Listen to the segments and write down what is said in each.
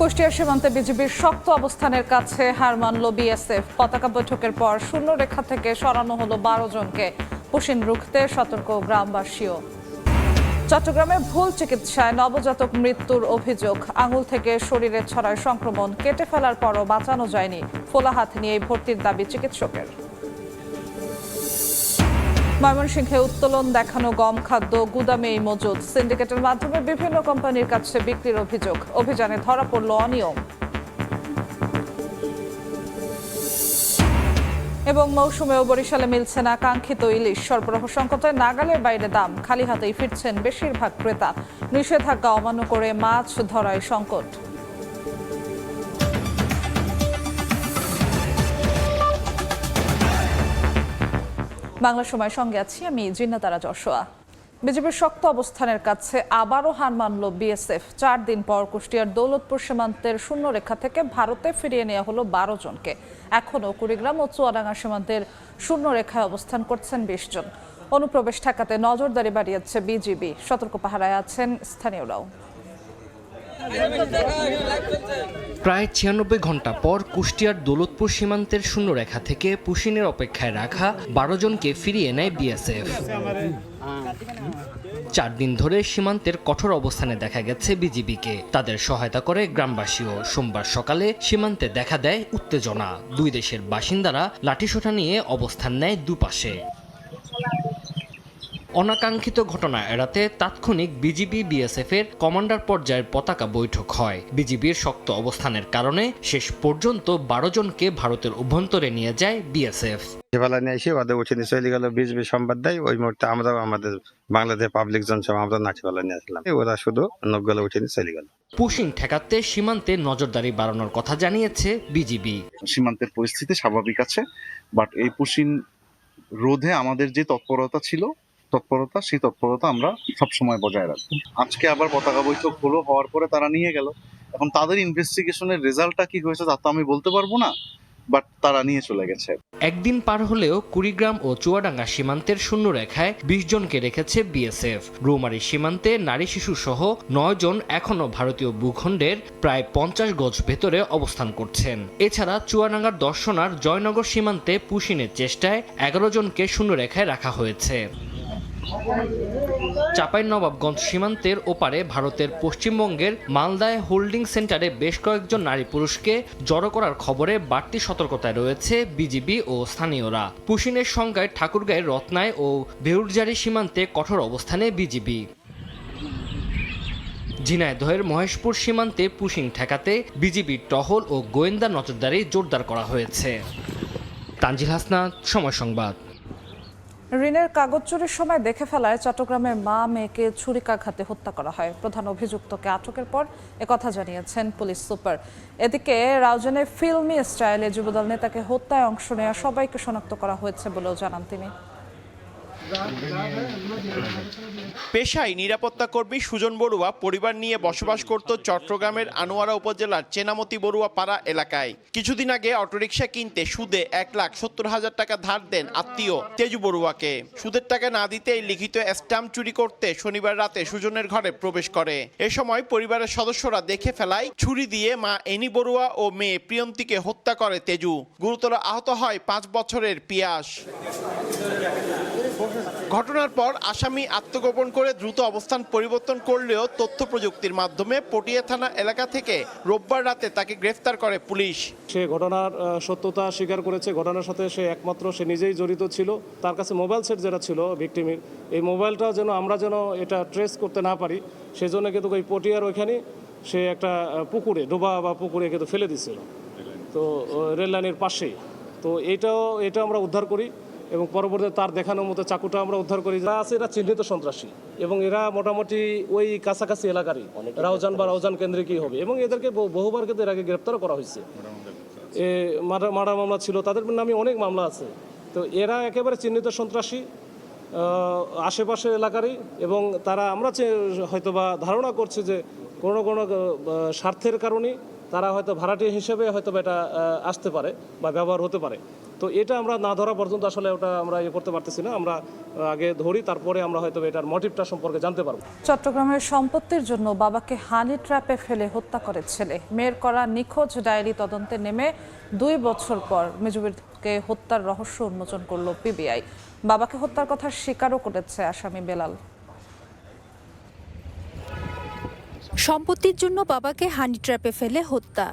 কুষ্টিয়া সীমান্তে বিজিবির শক্ত অবস্থানের কাছে হার মানল বিএসএফ। পতাকা বৈঠকের পর শূন্য রেখা থেকে সরানো হলো 12 জনকে। পুশিন রুখতে সতর্ক গ্রামবাসীও। চট্টগ্রামে ভুল চিকিৎসায় নবজাতক মৃত্যুর অভিযোগ। আঙুল থেকে শরীরে ছড়ায় সংক্রমণ। কেটে ফেলার পরও বাঁচানো যায়নি। ফোলা হাত নিয়ে ভর্তির দাবি চিকিৎসকের। ময়মনসিংহে উত্তোলন দেখানো গম খাদ্য গুদামেই মজুদ। সিন্ডিকেটের মাধ্যমে বিভিন্ন কোম্পানির কাছে বিক্রির অভিযোগ। অভিযানে ধরা পড়ল অনিয়ম। এবং মৌসুমেও বরিশালে মিলছে না কাঙ্ক্ষিত ইলিশ। সরবরাহ সংকটে নাগালের বাইরে দাম। খালি হাতেই ফিরছেন বেশিরভাগ ক্রেতা। নিষেধাজ্ঞা অমান্য করে মাছ ধরায় সংকট। বাংলা সময় সঙ্গে আছি আমি জিন্নাতারা যশোয়া। বিজেপির শক্ত অবস্থানের কাছে আবারও হার মানল বিএসএফ। 4 দিন পর কুষ্টিয়ার দৌলতপুর সীমান্তের শূন্য রেখা থেকে ভারতে ফিরিয়ে নেওয়া হলো 12 জনকে। এখনও কুড়িগ্রাম ও চুয়াডাঙ্গা সীমান্তের শূন্য রেখায় অবস্থান করছেন 20 জন। অনুপ্রবেশ ঠেকাতে নজরদারি বাড়িয়েছে বিজিবি। সতর্ক পাহারায় আছেন স্থানীয়রাও। প্রায় 96 ঘন্টা পর কুষ্টিয়ার দৌলতপুর সীমান্তের শূন্যরেখা থেকে পুশিনের অপেক্ষায় রাখা 12 জনকে ফিরিয়ে নেয় বিএসএফ। 4 দিন ধরে সীমান্তের কঠোর অবস্থানে দেখা গেছে বিজিবিকে। তাদের সহায়তা করে গ্রামবাসীও। সোমবার সকালে সীমান্তে দেখা দেয় উত্তেজনা। দুই দেশের বাসিন্দারা লাঠিসোঁটা নিয়ে অবস্থান নেয় দুপাশে। অনাকাঙ্ক্ষিত ঘটনা এড়াতে তাৎক্ষণিক বিজিবি বিএসএফ এর কমান্ডার পর্যায়ের পতাকা বৈঠক হয়। বিজিবির শক্ত অবস্থানের কারণে শেষ পর্যন্ত 12 জনকে ভারতের অভ্যন্তরে নিয়ে যায় বিএসএফ। এসে ওদের উঠে নিয়ে চলে গেল। বিজিবি সংবাদ দেয়। ওই মুহূর্তে আমরাও আমাদের বাংলাদেশ পাবলিক জন সব আমরা নাঠিবালা নিয়ে আসলাম। ওরা শুধু নখগুলো উঠে নিয়ে চলে গেল। পুশিং ঠেকাতে সীমান্তে নজরদারি বাড়ানোর কথা জানিয়েছে বিজিবি। সীমান্তের পরিস্থিতি স্বাভাবিক আছে, বাট এই পুশিং রোধে আমাদের যে সেই তৎপরতা আমরা সবসময় বজায় রাখবো। আজকে আবার পতাকা বৈঠক হওয়ার পরে তারা নিয়ে গেল। এখন তাদের ইনভেস্টিগেশনের রেজাল্টটা কি হয়েছে তা তো আমি বলতে পারবো না, বাট তারা নিয়ে চলে গেছে। একদিন পার হলেও কুড়িগ্রাম ও চুয়াডাঙ্গা সীমান্তের শূন্য রেখায় 20 জনকে রেখেছে বিএসএফ। রৌমারী সীমান্তে নারী শিশু সহ 9 জন এখনও ভারতীয় ভূখণ্ডের প্রায় 50 গজ ভেতরে অবস্থান করছেন। এছাড়া চুয়াডাঙ্গার দর্শনার জয়নগর সীমান্তে পুশিনের চেষ্টায় 11 জনকে শূন্য রেখায় রাখা হয়েছে। চাঁপাইনবাবগঞ্জ সীমান্তের ওপারে ভারতের পশ্চিমবঙ্গের মালদায় হোল্ডিং সেন্টারে বেশ কয়েকজন নারী পুরুষকে জড়ো করার খবরে বাড়তি সতর্কতায় রয়েছে বিজিবি ও স্থানীয়রা। পুশিনের সংখ্যায় ঠাকুরগাঁয়ের রত্নায় ও বেউরজারি সীমান্তে কঠোর অবস্থানে বিজিবি। ঝিনাইদহের মহেশপুর সীমান্তে পুশিং ঠেকাতে বিজিবির টহল ও গোয়েন্দা নজরদারি জোরদার করা হয়েছে। তানজিল হাসনাত, সময় সংবাদ। ঋণের কাগজ চুরির সময় দেখে ফেলায় চট্টগ্রামের মা মেয়েকে ছুরিকাঘাতে হত্যা করা হয়। প্রধান অভিযুক্তকে আটকের পর একথা জানিয়েছেন পুলিশ সুপার। এদিকে রাউজানে ফিল্মি স্টাইলে যুবদল নেতাকে হত্যায় অংশ নেওয়া সবাইকে শনাক্ত করা হয়েছে বলেও জানান তিনি। পেশায় নিরাপত্তা কর্মী সুজন বড়ুয়া পরিবার নিয়ে বসবাস করত চট্টগ্রামের আনোয়ারা উপজেলার চেনামতি বড়ুয়া পাড়া এলাকায়। কিছুদিন আগে অটোরিকশা কিনতে সুদে 1,70,000 টাকা ধার দেন আত্মীয় তেজু বড়ুয়াকে। সুদের টাকা না দিতেই লিখিত স্ট্যাম্প চুরি করতে শনিবার রাতে সুজনের ঘরে প্রবেশ করে। এ সময় পরিবারের সদস্যরা দেখে ফেলায় ছুরি দিয়ে মা এনি বড়ুয়া ও মেয়ে প্রিয়ন্তীকে হত্যা করে তেজু। গুরুতর আহত হয় 5 বছরের পিয়াস। ঘটনার পর আসামি আত্মগোপন করে দ্রুত অবস্থান পরিবর্তন করলেও তথ্য প্রযুক্তির মাধ্যমে পটিয়া থানা এলাকা থেকে রোববার রাতে তাকে গ্রেফতার করে পুলিশ। সে ঘটনার সত্যতা স্বীকার করেছে। ঘটনার সাথে সে নিজেই জড়িত ছিল। তার কাছে মোবাইল সেট যেটা ছিল ভিকটিমের, এই মোবাইলটা আমরা যেন এটা ট্রেস করতে না পারি সেজন্য কিন্তু ওই পটিয়ার ওইখানে সে একটা পুকুরে পুকুরে কিন্তু ফেলে দিচ্ছিল, তো রেল লাইনের পাশেই। তো এটা আমরা উদ্ধার করি এবং পরবর্তীতে তার দেখানোর মতো চাকুটা আমরা উদ্ধার করি। যারা আছে এরা চিহ্নিত সন্ত্রাসী এবং এরা মোটামুটি ওই কাছাকাছি এলাকারই রাউজান কেন্দ্রিকই হবে এবং এদেরকে বহুবার কিন্তু এর আগে গ্রেপ্তারও করা হয়েছে। মার্ডার মামলা ছিল, তাদের নামে অনেক মামলা আছে। তো এরা একেবারে চিহ্নিত সন্ত্রাসী আশেপাশের এলাকারই এবং আমরা হয়তোবা ধারণা করছি যে কোনো স্বার্থের কারণে তারা হয়তো ভাড়াটিয়া হিসেবে হয়তো এটা আসতে পারে বা ব্যবহার হতে পারে। তো এটা আমরা না ধরা পর্যন্ত আসলে ওটা আমরা করতে পারতেছি না। আমরা আগে ধরি, তারপরে আমরা হয়তো এটার মোটিভটা সম্পর্কে জানতে পারবো। চট্টগ্রামের সম্পত্তির জন্য বাবাকে হানি ট্র্যাপে ফেলে হত্যা করে ছেলে। মেয়ের করা নিখোঁজ ডায়েরি তদন্তে নেমে 2 বছর পর মেজুবিরকে হত্যার রহস্য উন্মোচন করল পিবিআই। বাবাকে হত্যার কথা স্বীকারও করেছে আসামি বেলাল। সম্পত্তির জন্য বাবাকে হানি ট্র্যাপে ফেলে হত্যা।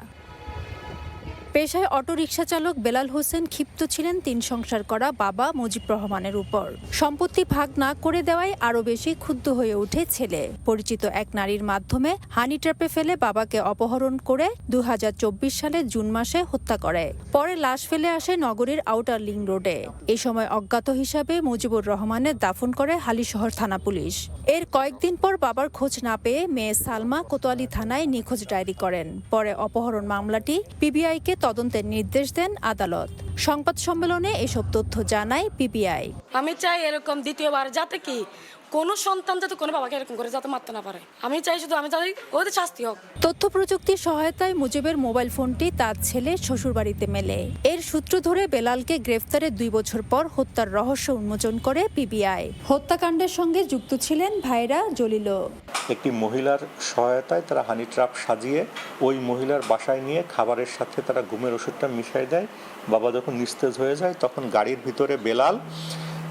পেশায় অটোরিকশা চালক বেলাল হোসেন ক্ষিপ্ত ছিলেন 3 সংসার করা বাবা মুজিব রহমানের উপর। সম্পত্তি ভাগ না করে দেওয়ায় আরও বেশি ক্ষুব্ধ হয়ে ওঠে ছেলে। পরিচিত এক নারীর মাধ্যমে হানি ট্র্যাপে ফেলে বাবাকে অপহরণ করে 2024 সালের জুন মাসে হত্যা করে। পরে লাশ ফেলে আসে নগরীর আউটার লিং রোডে। এই সময় অজ্ঞাত হিসাবে মুজিবুর রহমানের দাফন করে হালিশহর থানা পুলিশ। এর কয়েকদিন পর বাবার খোঁজ না পেয়ে মেয়ে সালমা কোতোয়ালি থানায় নিখোঁজ ডায়েরি করেন। পরে অপহরণ মামলাটি পিবিআইকে তদন্তের নির্দেশ দেন আদালত। সংবাদ সম্মেলনে এসব তথ্য জানায় পিবিআই। আমি চাই এরকম দ্বিতীয়বার যাতে কি কোনো সন্তান যাতে কোনো বাবাকে এরকম করে যাতে মারতে না পারে। আমি চাই শুধু আমি চাই ওদের শাস্তি হোক। তথ্য প্রযুক্তির সহায়তায় মুজিবের মোবাইল ফোনটি তার ছেলে শ্বশুরবাড়িতে মেলে। এর সূত্র ধরে বেলালকে গ্রেফতারের 2 বছর পর হত্যার রহস্য উন্মোচন করে পিবিআই। হত্যাকাণ্ডের সঙ্গে যুক্ত ছিলেন ভাইরা জলিলও। একটি মহিলার সহায়তায় তারা হানি ট্র্যাপ সাজিয়ে ওই মহিলার বাসায় নিয়ে খাবারের সাথে তারা ঘুমের ওষুধটা মিশিয়ে দেয়। বাবা যখন নিস্তেজ হয়ে যায় তখন গাড়ির ভিতরে বেলাল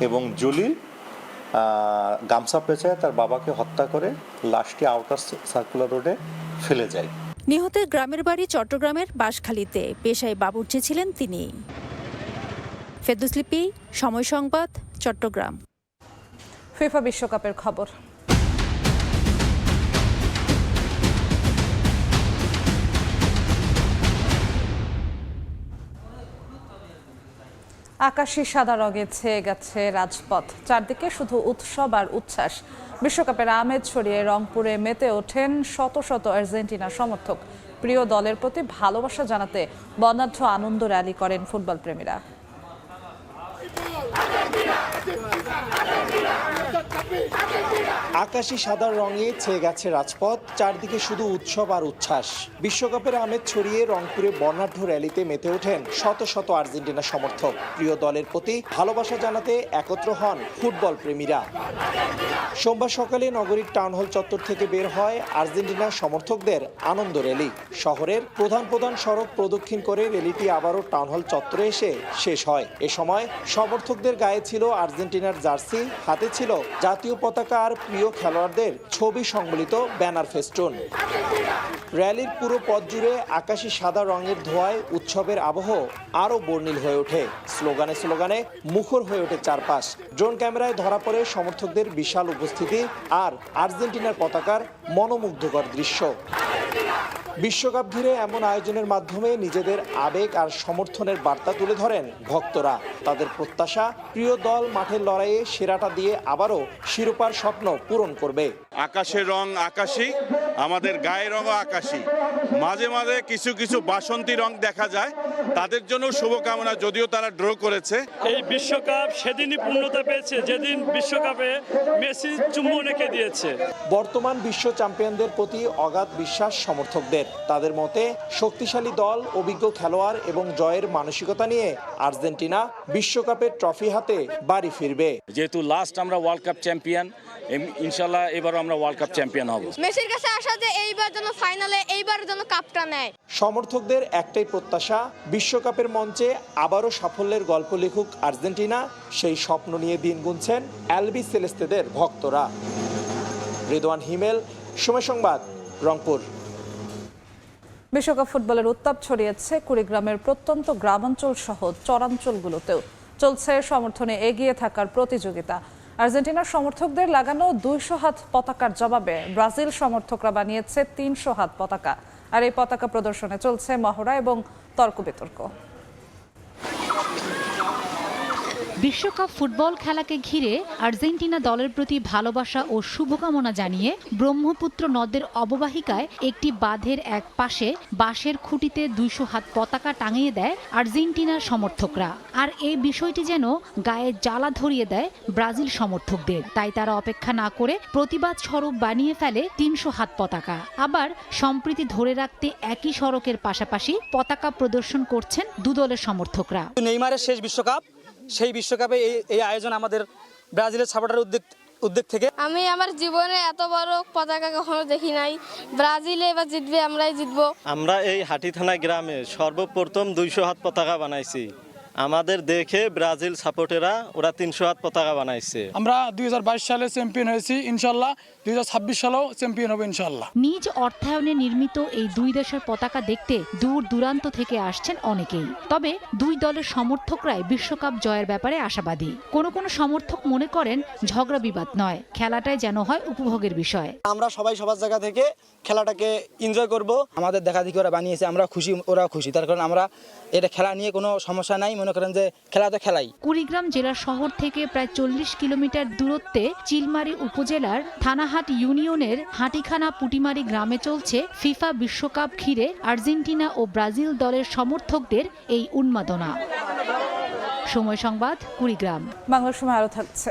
এবং জলিল গামছা পেঁচায় তার বাবাকে হত্যা করে লাশটি আউটার সার্কুলার রোডে ফেলে যায়। নিহতের গ্রামের বাড়ি চট্টগ্রামের বাঁশখালীতে। পেশায় বাবুর্চি ছিলেন তিনি। ফেরদৌস লিপি, সময় সংবাদ, চট্টগ্রাম। ফিফা বিশ্বকাপের খবর। আকাশী সাদা রঙে ছেয়ে গেছে রাজপথ। চারদিকে শুধু উৎসব আর উচ্ছ্বাস। বিশ্বকাপের আমেজ ছড়িয়ে রংপুরে মেতে ওঠেন শত শত আর্জেন্টিনা সমর্থক। প্রিয় দলের প্রতি ভালোবাসা জানাতে বর্ণাঢ্য আনন্দ র্যালি করেন ফুটবল প্রেমীরা। আকাশী সাদা রঙে ছেয়ে গেছে রাজপথ। চারদিকে শুধু উৎসব আর উচ্ছ্বাস। বিশ্বকাপের আমেজ ছড়িয়ে রংপুরে বর্ণাঢ্য র্যালিতে মেতে ওঠেন শত শত আর্জেন্টিনা সমর্থক। প্রিয় দলের প্রতি ভালোবাসা জানাতে একত্র হন ফুটবল প্রেমীরা। সোমবার সকালে নগরীর টাউন হল চত্বর থেকে বের হয় আর্জেন্টিনা সমর্থকদের আনন্দ র্যালি। শহরের প্রধান প্রধান সড়ক প্রদক্ষিণ করে র্যালিটি আবারও টাউন হল চত্বরে এসে শেষ হয়। এ সময় সমর্থকদের গায়ে ছিল আর্জেন্টিনার জার্সি, হাতে ছিল জাতীয় পতাকা আর প্রিয় খেলোয়াড়দের ছবি সংবলিত ব্যানার ফেস্টুন। র্যালির পুরো পথ জুড়ে আকাশী সাদা রঙের ধোঁয়ায় উৎসবের আবহ আরও বর্ণিল হয়ে ওঠে। স্লোগানে স্লোগানে মুখর হয়ে ওঠে চারপাশ। ড্রোন ক্যামেরায় ধরা পড়ে সমর্থকদের বিশাল উপস্থিতি আর আর্জেন্টিনার পতাকার মনোমুগ্ধকর দৃশ্য। বিশ্বকাপ ঘিরে এমন আয়োজনের মাধ্যমে নিজেদের আবেগ আর সমর্থনের বার্তা তুলে ধরেন ভক্তরা। তাদের প্রত্যাশা প্রিয় দল মাঠের লড়াইয়ে সেরাটা দিয়ে আবারও শিরোপার স্বপ্ন পূরণ করবে। আকাশের রং আকাশী, আমাদের গায়ের রঙও আকাশী। মাঝে মাঝে কিছু কিছু বাসন্তী রং দেখা যায়, তাদের জন্য শুভকামনা, যদিও তারা ড্র করেছে। এই বিশ্বকাপ সেদিনই পূর্ণতা পেয়েছে যেদিন বিশ্বকাপে মেসি চুম্বন এঁকে দিয়েছে। বর্তমান বিশ্ব চ্যাম্পিয়নদের প্রতি অগাধ বিশ্বাস সমর্থকদের। তাদের মতে শক্তিশালী দল, অভিজ্ঞ খেলোয়াড় এবং জয়ের মানসিকতা নিয়ে আর্জেন্টিনা বিশ্বকাপের ট্রফি হাতে বাড়ি ফিরবে। যেহেতু লাস্ট আমরা ওয়ার্ল্ড কাপ চ্যাম্পিয়ন, ইনশাল্লাহ এবারও আমরা ওয়ার্ল্ড কাপ চ্যাম্পিয়ন হব। মেসির কাছে আশা যে এইবার যেন ফাইনালে এইবার যেন কাপটা নেয়। সমর্থকদের একটাই প্রত্যাশা, বিশ্বকাপের মঞ্চে আবারও সাফল্যের গল্প লিখুক আর্জেন্টিনা। সেই স্বপ্ন নিয়ে দিন গুনছেন অ্যালবি সেলেস্তেদের ভক্তরা। রিদওয়ান হিমেল, সময় সংবাদ, রংপুর। বিশ্বকাপ ফুটবলের উত্তাপ ছড়িয়েছে কুড়িগ্রামের প্রত্যন্ত গ্রামাঞ্চল সহ চরাঞ্চলগুলোতেও। চলছে সমর্থনে এগিয়ে থাকার প্রতিযোগিতা। আর্জেন্টিনার সমর্থকদের লাগানো 200 হাত পতাকার জবাবে ব্রাজিল সমর্থকরা বানিয়েছে 300 হাত পতাকা। আর এই পতাকা প্রদর্শনে চলছে মহড়া এবং তর্ক বিতর্ক। বিশ্বকাপ ফুটবল খেলাকে ঘিরে আর্জেন্টিনা দলের প্রতি ভালোবাসা ও শুভকামনা জানিয়ে ব্রহ্মপুত্র নদের অববাহিকায় একটি বাঁধের এক পাশে বাঁশের খুঁটিতে 200 হাত পতাকা টাঙিয়ে দেয় আর্জেন্টিনার সমর্থকরা। আর এই বিষয়টি যেন গায়ে জ্বালা ধরিয়ে দেয় ব্রাজিল সমর্থকদের। তাই তারা অপেক্ষা না করে প্রতিবাদ স্বরূপ বানিয়ে ফেলে 300 হাত পতাকা। আবার সম্প্রীতি ধরে রাখতে একই সড়কের পাশাপাশি পতাকা প্রদর্শন করছেন দুদলের সমর্থকরা। নেইমারের শেষ বিশ্বকাপ, সেই বিশ্বকাপে এই আয়োজন আমাদের ব্রাজিলের সাপোর্টার উদ্যোগ থেকে। আমি আমার জীবনে এত বড় পতাকা কখনো দেখি নাই। ব্রাজিলে এবার জিতবে, আমরাই জিতবো। আমরা এই হাটিথানা গ্রামে সর্বপ্রথম 200 হাত পতাকা বানাইছি। আমাদের দেখে ব্রাজিল সাপোর্টাররা ওরা 300 হাত পতাকা বানাইছে। আমরা 2022 সালে চ্যাম্পিয়ন হয়েছি, ইনশাল্লাহ 2026 সালেও চ্যাম্পিয়ন হবে ইনশাল্লাহ। নিজ অর্থায়নে নির্মিত এই দুই দেশের পতাকা দেখতে দূর দূরান্ত থেকে আসছেন অনেকেই। তবে দুই দলের সমর্থকরাই বিশ্বকাপ জয়ের ব্যাপারে আশাবাদী। কোনো সমর্থক মনে করেন ঝগড়া বিবাদ নয়, খেলাটাই যেন হয় উপভোগের বিষয়। আমরা সবাই সবার জায়গা থেকে খেলাটাকে এনজয় করব। আমাদের দেখা দেখি ওরা বানিয়েছে, আমরা খুশি, ওরা খুশি। তার কারণ আমরা এটা খেলা নিয়ে কোনো সমস্যা নাই, মনে করেন যে খেলা তো খেলাই। কুড়িগ্রাম জেলার শহর থেকে প্রায় 40 কিলোমিটার দূরত্বে চিলমারী উপজেলার থানাহাট ইউনিয়নের হাটিখানা পুটিমারি গ্রামে চলছে ফিফা বিশ্বকাপ ঘিরে আর্জেন্টিনা ও ব্রাজিল দলের সমর্থকদের এই উন্মাদনা। সময় সংবাদ, কুড়িগ্রাম। বাংলার সময় আরো থাকছে।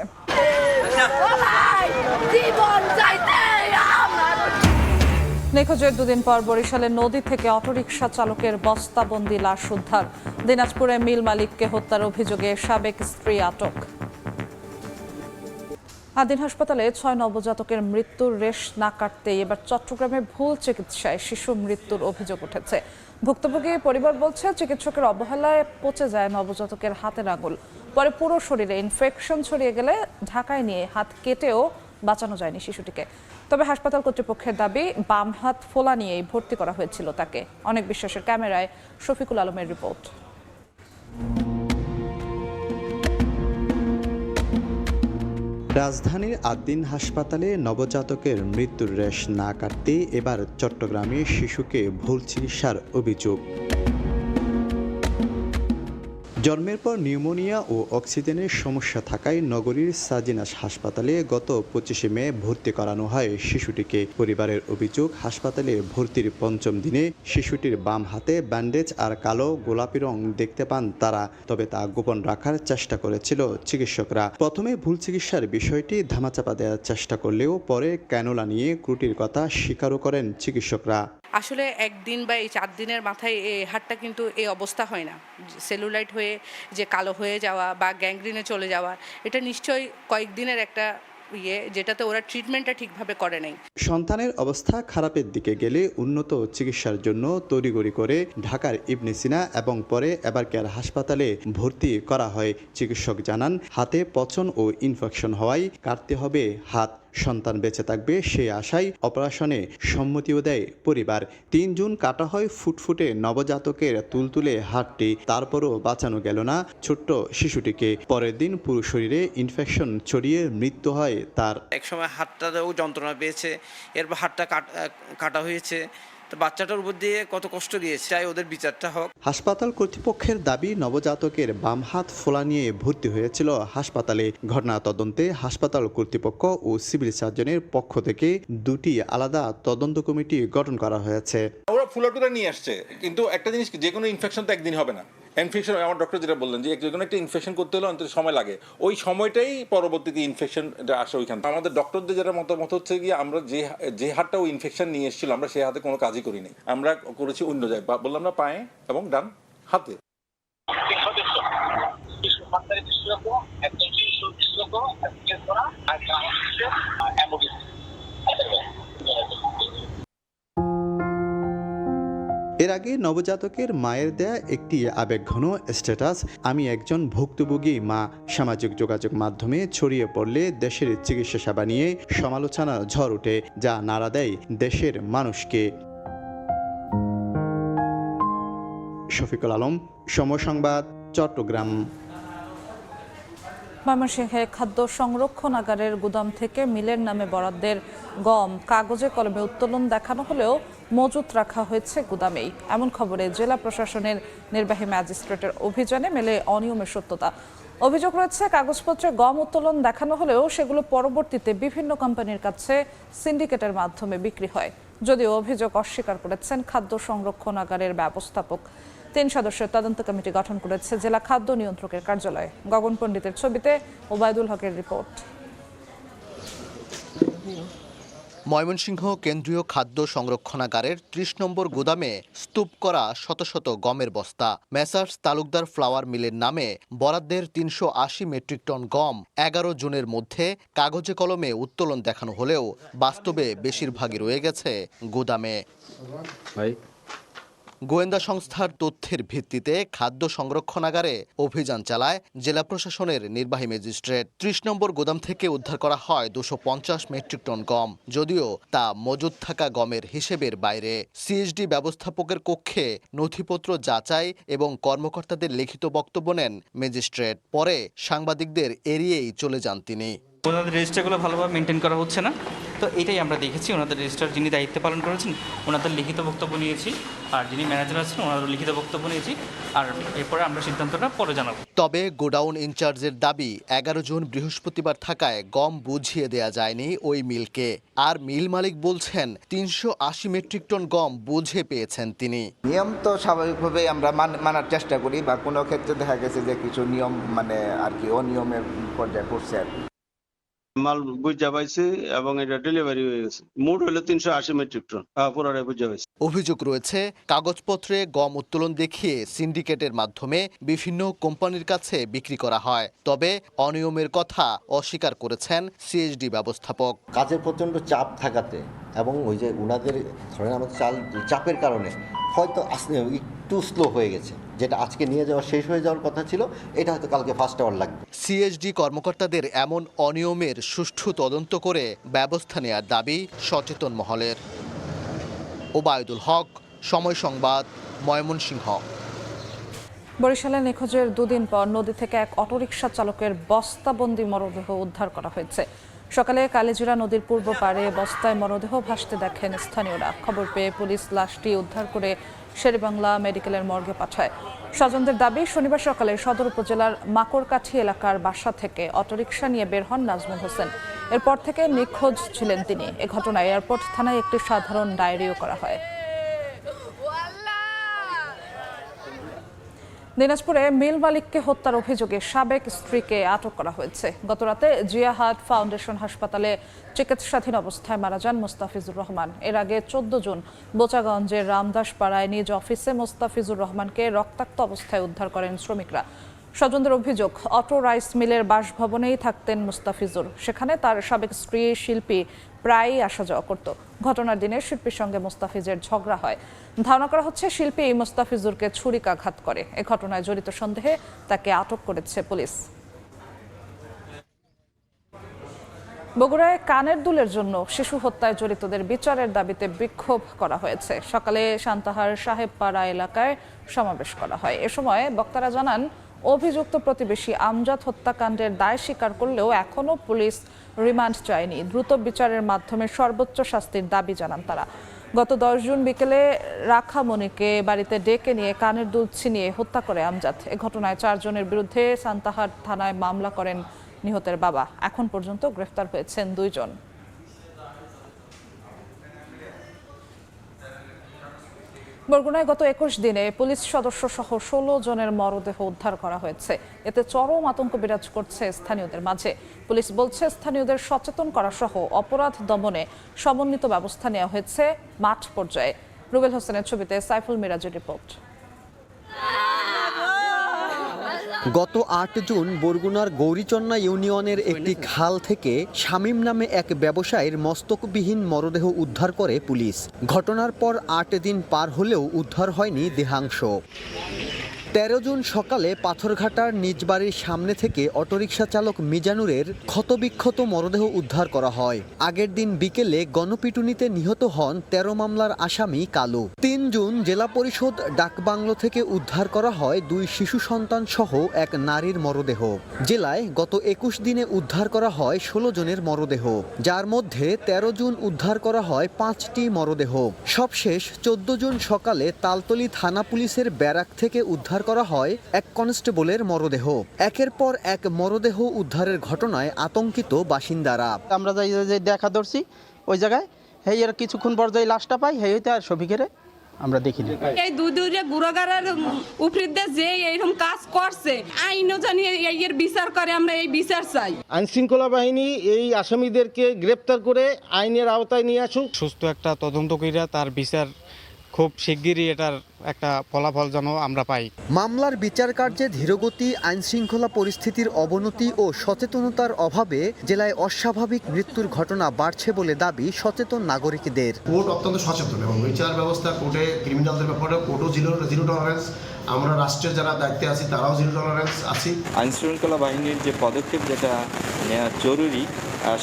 নিখোঁজের দুদিন পর বরিশালের নদী থেকে অটোরিকশা চালকের বস্তাবন্দি লাশ উদ্ধার। দিনাজপুরে মিল মালিককে হত্যার অভিযোগে সাবেক স্ত্রী আটক। আদিন হাসপাতালে 6 নবজাতকের মৃত্যুর রেশ না কাটতেই এবার চট্টগ্রামে ভুল চিকিৎসায় শিশু মৃত্যুর অভিযোগ উঠেছে। ভুক্তভোগী পরিবার বলছে, চিকিৎসকের অবহেলায় পচে যায় নবজাতকের হাতের আঙুল। পরে পুরো শরীরে ইনফেকশন ছড়িয়ে গেলে ঢাকায় নিয়ে হাত কেটেও বাঁচানো যায়নি শিশুটিকে। তবে হাসপাতাল কর্তৃপক্ষের দাবি, বাম হাত ফোলা নিয়েই ভর্তি করা হয়েছিল তাকে। অনেক বিশ্বাসের ক্যামেরায় শফিকুল আলমের রিপোর্ট। রাজধানীর আদিন হাসপাতালে নবজাতকের মৃত্যুর রেশ না কাটতে এবার চট্টগ্রামে শিশুকে ভুল চিকিৎসার অভিযোগ। জন্মের পর নিউমোনিয়া ও অক্সিজেনের সমস্যা থাকায় নগরীর সাজিনাস হাসপাতালে গত 25 মে ভর্তি করানো হয় শিশুটিকে। পরিবারের অভিযোগ, হাসপাতালে ভর্তির 5ম দিনে শিশুটির বাম হাতে ব্যান্ডেজ আর কালো গোলাপি রং দেখতে পান তারা। তবে তা গোপন রাখার চেষ্টা করেছিল চিকিৎসকরা। প্রথমে ভুল চিকিৎসার বিষয়টি ধামাচাপা দেওয়ার চেষ্টা করলেও পরে ক্যানোলা নিয়ে ত্রুটির কথা স্বীকারও করেন চিকিৎসকরা। আসলে একদিন বা এই 4 দিনের মাথায় এই হাড়টা কিন্তু এই অবস্থা হয় না। সেলুলাইট হয়ে যে কালো হয়ে যাওয়া বা গ্যাংগ্রিনে চলে যাওয়া, এটা নিশ্চয়ই কয়েকদিনের একটা যেটাতে ওরা ট্রিটমেন্টটা ঠিকভাবে করে নাই। সন্তানের অবস্থা খারাপের দিকে গেলে উন্নত চিকিৎসার জন্য তড়িঘড়ি করে ঢাকার ইবনে সিনা এবং পরে এবারকেয়ার হাসপাতালে ভর্তি করা হয়। চিকিৎসক জানান, হাতে পচন ও ইনফেকশন হওয়ায় কাটতে হবে হাত। সন্তান বেঁচে থাকবে সেই আশায় অপারেশনে সম্মতিও দেয় পরিবার। 3 জুন কাটা হয় ফুটফুটে নবজাতকের তুলতুলে হাতটি। তারপরও বাঁচানো গেল না ছোট্ট শিশুটিকে। পরের দিন পুরো শরীরে ইনফেকশন ছড়িয়ে মৃত্যু হয় তার। একসময় হাতটাও যন্ত্রণা পেয়েছে, এরপর হাতটা কাটা হয়েছে। তো বাচ্চাটার উপর দিয়ে কত কষ্ট গিয়েছে, চাই ওদের বিচারটা হোক। হাসপাতাল কর্তৃপক্ষের দাবি, নবজাতকের বাম হাত ফোলা নিয়ে ভর্তি হয়েছিল হাসপাতালে। ঘটনা তদন্তে হাসপাতাল কর্তৃপক্ষ ও সিভিল সার্জনের পক্ষ থেকে 2টি আলাদা তদন্ত কমিটি গঠন করা হয়েছে। ওরা ফুলাটুলা নিয়ে আসছে, কিন্তু একটা জিনিস, যে কোনো ইনফেকশন তো একদিন হবে না। ইনফেকশন, আমার ডক্টর যেটা বললেন যে যে কোনো একটা ইনফেকশন করতে হলে অন্তত সময় লাগে, ওই সময়টাই পরবর্তীতে ইনফেকশন আসে ওইখান। আমাদের ডক্টরদের যেটা মতামত হচ্ছে গিয়ে, আমরা যে হাতটা ওই ইনফেকশন নিয়ে এসেছিল, আমরা সেই হাতে কোনো কাজই করিনি, আমরা করেছি অন্য জায়গায়, বললাম না, পায়ে এবং ডান হাতে। এর আগে নবজাতকের মায়ের দেয়া একটি আবেগঘন স্ট্যাটাস, আমি একজন ভুক্তভোগী মা, সামাজিক যোগাযোগ মাধ্যমে ছড়িয়ে পড়লে দেশের চিকিৎসা সেবা নিয়ে সমালোচনা ঝড় ওঠে, যা নাড়া দেয় দেশের মানুষকে। শফিকুল আলম, সময় সংবাদ, চট্টগ্রাম। ময়মনসিংহে খাদ্য সংরক্ষণাগারের গুদাম থেকে মিলের নামে বরাদ্দের গম কাগজে কলমে উত্তোলন দেখানো হলেও মজুত রাখা হয়েছে গুদামেই। এমন খবরে জেলা প্রশাসনের নির্বাহী ম্যাজিস্ট্রেটের অভিযানে মেলে অনিয়মের সত্যতা। অভিযোগ রয়েছে কাগজপত্রে গম উত্তোলন দেখানো হলেও সেগুলো পরবর্তীতে বিভিন্ন কোম্পানির কাছে সিন্ডিকেটের মাধ্যমে বিক্রি হয়। যদিও অভিযোগ অস্বীকার করেছেন খাদ্য সংরক্ষণাগারের ব্যবস্থাপক। 3 সদস্যের তদন্ত কমিটি গঠন করেছে জেলা খাদ্য নিয়ন্ত্রকের কার্যালয়। গগন পণ্ডিতের ছবিতে ওবায়দুল হকের রিপোর্ট। ময়মনসিংহ কেন্দ্রীয় খাদ্য সংরক্ষণাগারের 30 নম্বর গুদামে স্তূপ করা শত শত গমের বস্তা। মেসার্স তালুকদার ফ্লাওয়ার মিলের নামে বরাদ্দের 380 মেট্রিক টন গম 11 জুনের মধ্যে কাগজে কলমে উত্তোলন দেখানো হলেও বাস্তবে বেশিরভাগই রয়ে গেছে গুদামে। গোয়েন্দা সংস্থার তথ্যের ভিত্তিতে খাদ্য সংরক্ষণাগারে অভিযান চালায় জেলা প্রশাসনের নির্বাহী ম্যাজিস্ট্রেট। 30 নম্বর গোদাম থেকে উদ্ধার করা হয় 250 মেট্রিক টন গম, যদিও তা মজুদ থাকা গমের হিসেবের বাইরে। সিএসডি ব্যবস্থাপকের কক্ষে নথিপত্র যাচাই এবং কর্মকর্তাদের লিখিত বক্তব্য নেন ম্যাজিস্ট্রেট। পরে সাংবাদিকদের এড়িয়েই চলে যান তিনি। ওনাদের রেজিস্টারগুলো ভালোভাবে মেনটেন করা হচ্ছে না, তো এটাই আমরা দেখেছি। ওনাদের রেজিস্টার যিনি দায়িত্ব পালন করেছেন ওনাদের লিখিত বক্তব্য নিয়েছি, আর যিনি ম্যানেজার আছেন ওনাদের লিখিত বক্তব্য নিয়েছি, আর এরপরে আমরা সিদ্ধান্তটা পরে জানাবো। তবে গোডাউন ইনচার্জের দাবি 11 জুন বৃহস্পতিবার থাকায় গম বুঝিয়ে দেয়া যায়নি ওই মিলকে। আর মিল মালিক বলছেন 380 মেট্রিক টন গম বুঝে পেয়েছেন তিনি। নিয়ম তো স্বাভাবিকভাবে আমরা মানার চেষ্টা করি, বা কোনো ক্ষেত্রে দেখা গেছে যে কিছু নিয়ম আর কি অনিয়মের পর্যায়ে পড়ছে আর কি। মাল বুঝা পাইছে এবং এটা ডেলিভারি হয়ে গেছে। মোট হলো 380 মেট্রিক টন পুরোটাই বুঝা পাইছে। অভিযোগ রয়েছে কাগজপত্রে গম উত্তোলন দেখিয়ে সিন্ডিকেটের মাধ্যমে বিভিন্ন কোম্পানির কাছে বিক্রি করা হয়। তবে অনিয়মের কথা অস্বীকার করেছেন সিএসডি ব্যবস্থাপক। কাজের প্রচন্ড চাপ থাকাতে এবং ওই যে উনাদের ধরেন আমাদের চাপের কারণে হয়তো একটু স্লো হয়ে গেছে, যেটা আজকে নিয়ে যাওয়া শেষ হয়ে যাওয়ার কথা ছিল, এটা হয়তো কালকে ফার্স্ট আওয়ার লাগবে। সিএসডি কর্মকর্তাদের এমন অনিয়মের সুষ্ঠু তদন্ত করে ব্যবস্থা নেওয়ার দাবি সচেতন মহলের। ওবায়দুল হক, সময় সংবাদ, ময়মনসিংহ। বরিশালে নিখোঁজের 2 দিন পর নদী থেকে এক অটোরিকশা চালকের বস্তাবন্দি মরদেহ উদ্ধার করা হয়েছে। সকালে কালিজিরা নদীর পূর্ব পাড়ে বস্তায় মরদেহ ভাসতে দেখেন স্থানীয়রা। খবর পেয়ে পুলিশ লাশটি উদ্ধার করে শেরেবাংলা মেডিকেলের মর্গে পাঠায়। স্বজনদের দাবি, শনিবার সকালে সদর উপজেলার মাকড়কাঠি এলাকার বাসা থেকে অটোরিকশা নিয়ে বের হন নাজমুল হোসেন। এরপর থেকে নিখোঁজ ছিলেন তিনি। এ ঘটনায় এয়ারপোর্ট থানায় একটি সাধারণ ডায়েরিও করা হয়। দিনাজপুরে মিল মালিককে হত্যার অভিযোগে সাবেক স্ত্রীকে আটক করা হয়েছে। গতরাতে জিয়াহাট ফাউন্ডেশন হাসপাতালে চিকিৎসাধীন অবস্থায় মারা যান মোস্তাফিজুর রহমান। এর আগে 14 জুন বোচাগঞ্জের রামদাসপাড়ায় নিজ অফিসে মোস্তাফিজুর রহমানকে রক্তাক্ত অবস্থায় উদ্ধার করেন শ্রমিকরা। স্বজনদের অভিযোগ, অটো রাইস মিলের বাসভবনেই থাকতেন মুস্তাফিজুর। সেখানে তার সাবেক স্ত্রী শিল্পী প্রায়ই আসা যাওয়া করত। ঘটনার দিনে শিল্পীর সঙ্গে মুস্তাফিজের ঝগড়া হয়। ধারণা করা হচ্ছে শিল্পী মুস্তাফিজুরকে ছুরিকাঘাত করে। এ ঘটনায় জড়িত সন্দেহে তাকে আটক করেছে পুলিশ। বগুড়ায় কানের দুলের জন্য শিশু হত্যায় জড়িতদের বিচারের দাবিতে বিক্ষোভ করা হয়েছে। সকালে সান্তাহার সাহেবপাড়া এলাকায় সমাবেশ করা হয়। এ সময় বক্তারা জানান, অভিযুক্ত প্রতিবেশী আমজাদ হত্যাকাণ্ডের দায় স্বীকার করলেও এখনও পুলিশ রিমান্ড চায়নি। দ্রুত বিচারের মাধ্যমে সর্বোচ্চ শাস্তির দাবি জানান তারা। গত 10 জুন বিকেলে রাখামণিকে বাড়িতে ডেকে নিয়ে কানের দুল ছিনিয়ে হত্যা করে আমজাদ। এ ঘটনায় 4 জনের বিরুদ্ধে সান্তাহার থানায় মামলা করেন নিহতের বাবা। এখন পর্যন্ত গ্রেফতার হয়েছেন 2 জন। বরগুনায় গত 21 দিনে পুলিশ সদস্য সহ 16 জনের মরদেহ উদ্ধার করা হয়েছে। এতে চরম আতঙ্ক বিরাজ করছে স্থানীয়দের মাঝে। পুলিশ বলছে, স্থানীয়দের সচেতন করা সহ অপরাধ দমনে সমন্বিত ব্যবস্থা নেওয়া হয়েছে মাঠ পর্যায়ে। রুবেল হোসেনের ছবিতে সাইফুল মিরাজের রিপোর্ট। গত 8 জুন বরগুনার গৌরীচন্না ইউনিয়নের একটি খাল থেকে শামীম নামে এক ব্যবসায়ীর মস্তকবিহীন মরদেহ উদ্ধার করে পুলিশ। ঘটনার পর 8 দিন পার হলেও উদ্ধার হয়নি দেহাংশ। 13 জুন সকালে পাথরঘাটার নিজ বাড়ির সামনে থেকে অটোরিকশা চালক মিজানুরের ক্ষতবিক্ষত মরদেহ উদ্ধার করা হয়। আগের দিন বিকেলে গণপিটুনিতে নিহত হন 13 মামলার আসামি কালু। 3 জুন জেলা পরিষদ ডাকবাংলো থেকে উদ্ধার করা হয় 2 শিশু সন্তান সহ এক নারীর মরদেহ। জেলায় গত 21 দিনে উদ্ধার করা হয় 16 জনের মরদেহ, যার মধ্যে 13 জুন উদ্ধার করা হয় 5টি মরদেহ। সবশেষ 14 জুন সকালে তালতলী থানা পুলিশের ব্যারাক থেকে উদ্ধার করা হয় এক কনস্টেবলের মরদেহ। একের পর এক মরদেহ উদ্ধারের ঘটনায় আতঙ্কিত বাসিন্দারা। আমরা যে দেখা ধরছি ওই জায়গায় হেই এর কিছুক্ষণ পর যে লাশটা পাই হেই হইতে আর শফিকের আমরা দেখিনি। এই দুদুরে গুড়াগাড়ার উপরের দেশ যে এইরকম কাজ করছে আইনও জানি এর বিচার করে, আমরা এই বিচার চাই। আইন শৃঙ্খলা বাহিনী এই আসামিদেরকে গ্রেপ্তার করে আইনের আওতায় নিয়ে আসুক। সুস্থ একটা তদন্ত কইরা তার বিচার খুব শিগগিরই এটার একটা ফলাফল যেন আমরা পাই। মামলার বিচার কার্যে ধীরগতি, আইন শৃঙ্খলা পরিস্থিতির অবনতি ও সচেতনতার অভাবে জেলায় অস্বাভাবিক মৃত্যুর ঘটনা বাড়ছে বলে দাবি সচেতন নাগরিকদের। কোর্ট অত্যন্ত সচেতন এবং বিচার ব্যবস্থা, কোর্টে ক্রিমিনালদের ব্যাপারে কোর্টও জিরো টলারেন্স। আমরা রাষ্ট্রের যারা দায়িত্বে আছি তারাও জিরো টলারেন্স আছি। আইন শৃঙ্খলা বাহিনীর যে পদক্ষেপ যেটা নেওয়া জরুরি